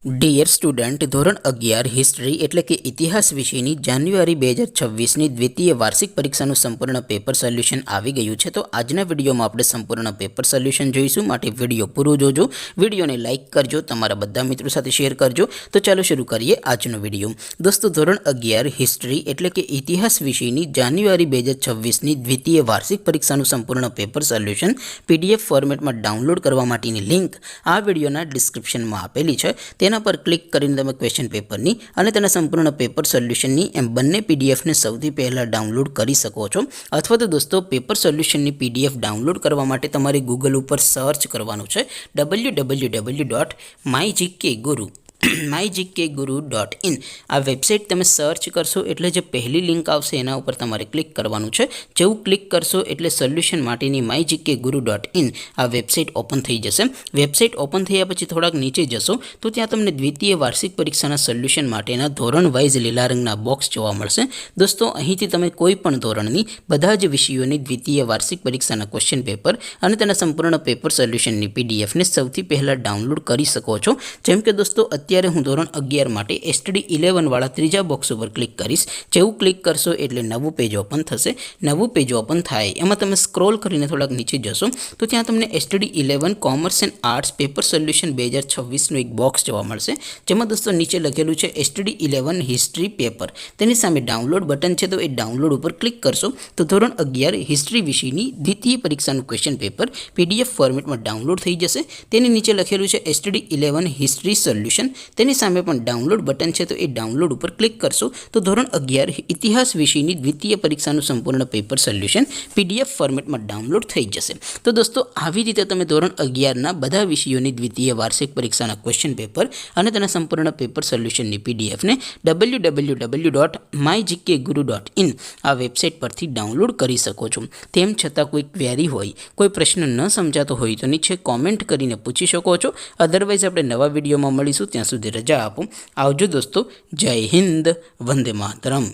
Dear student, ધોરણ 11 history એટલે કે ઇતિહાસ વિષયની જાન્યુઆરી 2026ની દ્વિતીય વાર્ષિક પરીક્ષાનું સંપૂર્ણ પેપર સોલ્યુશન આવી ગયું છે. તો આજના વિડીયોમાં આપણે સંપૂર્ણ પેપર સોલ્યુશન જોઈશું, માટે વિડીયો પૂરો જોજો. વિડીયોને લાઇક કરજો, તમારા બધા મિત્રો સાથે શેર કરજો. તો ચાલો શરૂ કરીએ આજનો વિડીયો. દોસ્તો, ધોરણ 11 હિસ્ટ્રી એટલે કે ઇતિહાસ વિષયની જાન્યુઆરી 2026ની દ્વિતીય વાર્ષિક પરીક્ષાનું સંપૂર્ણ પેપર સોલ્યુશન PDF ફોર્મેટમાં ડાઉનલોડ કરવા માટેની લિંક આ વિડીયોના ડિસ્ક્રિપ્શનમાં આપેલી છે. તેના પર ક્લિક કરીને તમે ક્વેશ્ચન પેપરની અને તેના સંપૂર્ણ પેપર સોલ્યુશનની એમ બંને પીડીએફને સૌથી પહેલાં ડાઉનલોડ કરી શકો છો. અથવા તો દોસ્તો, પેપર સોલ્યુશનની PDF ડાઉનલોડ કરવા માટે તમારે ગૂગલ ઉપર સર્ચ કરવાનું છે www.mygkguru mygkguru.in. આ વેબસાઇટ તમે સર્ચ કરશો એટલે જે પહેલી લિંક આવશે એના ઉપર તમારે ક્લિક કરવાનું છે. જેવું ક્લિક કરશો એટલે સોલ્યુશન માટેની mygkguru.in આ વેબસાઇટ ઓપન થઈ જશે. વેબસાઇટ ઓપન થયા પછી થોડાક નીચે જશો તો ત્યાં તમને દ્વિતીય વાર્ષિક પરીક્ષાના સોલ્યુશન માટેના ધોરણ વાઇઝ લીલા રંગના બોક્સ જોવા મળશે. દોસ્તો, અહીંથી તમે કોઈ પણ ધોરણની બધા જ વિષયોની દ્વિતીય વાર્ષિક પરીક્ષાના ક્વેશ્ચન પેપર અને તેના સંપૂર્ણ પેપર સોલ્યુશનની પીડીએફને સૌથી પહેલાં ડાઉનલોડ કરી શકો છો. જેમ કે દોસ્તો, અત્યારે હું ધોરણ 11 માટે STD 11 વાળા ત્રીજા બોક્સ ઉપર ક્લિક કરીશ. જેવું ક્લિક કરશો એટલે નવું પેજ ઓપન થશે. નવું પેજ ઓપન થાય એમાં તમે સ્ક્રોલ કરીને થોડાક નીચે જશો તો ત્યાં તમને STD 11 commerce and arts paper solution 2026નું એક બોક્સ જોવા મળશે. જેમાં દોસ્તો નીચે લખેલું છે STD 11 હિસ્ટ્રી પેપર. તેની સામે ડાઉનલોડ બટન છે, તો એ ડાઉનલોડ ઉપર ક્લિક કરશો તો ધોરણ 11 હિસ્ટ્રી વિષયની દ્વિતીય પરીક્ષાનું ક્વેશ્ચન પેપર PDF ફોર્મેટમાં ડાઉનલોડ થઈ જશે. તેની નીચે લખેલું છે STD 11 હિસ્ટ્રી સોલ્યુશન. તેની સામે પણ ડાઉનલોડ બટન છે, તો એ ડાઉનલોડ ઉપર ક્લિક કરશો તો ધોરણ 11 ઇતિહાસ વિષયની દ્વિતીય પરીક્ષાનું સંપૂર્ણ પેપર સોલ્યુશન PDF ફોર્મેટમાં ડાઉનલોડ થઈ જશે. તો દોસ્તો, આવી રીતે તમે ધોરણ 11ના બધા વિષયોની દ્વિતીય વાર્ષિક પરીક્ષાના ક્વેશ્ચન પેપર અને તેના સંપૂર્ણ પેપર સોલ્યુશનની PDFને www.mygkguru.in આ વેબસાઇટ પરથી ડાઉનલોડ કરી શકો છો. તેમ છતાં કોઈ ક્વેરી હોય, કોઈ પ્રશ્ન ન સમજાતો હોય તો નીચે કોમેન્ટ કરીને પૂછી શકો છો. અધરવાઇઝ આપણે નવા વિડીયોમાં મળીશું. ત્યાં સુધી રજા આપો. આવજો દોસ્તો. જય હિન્દ. વંદે માતરમ.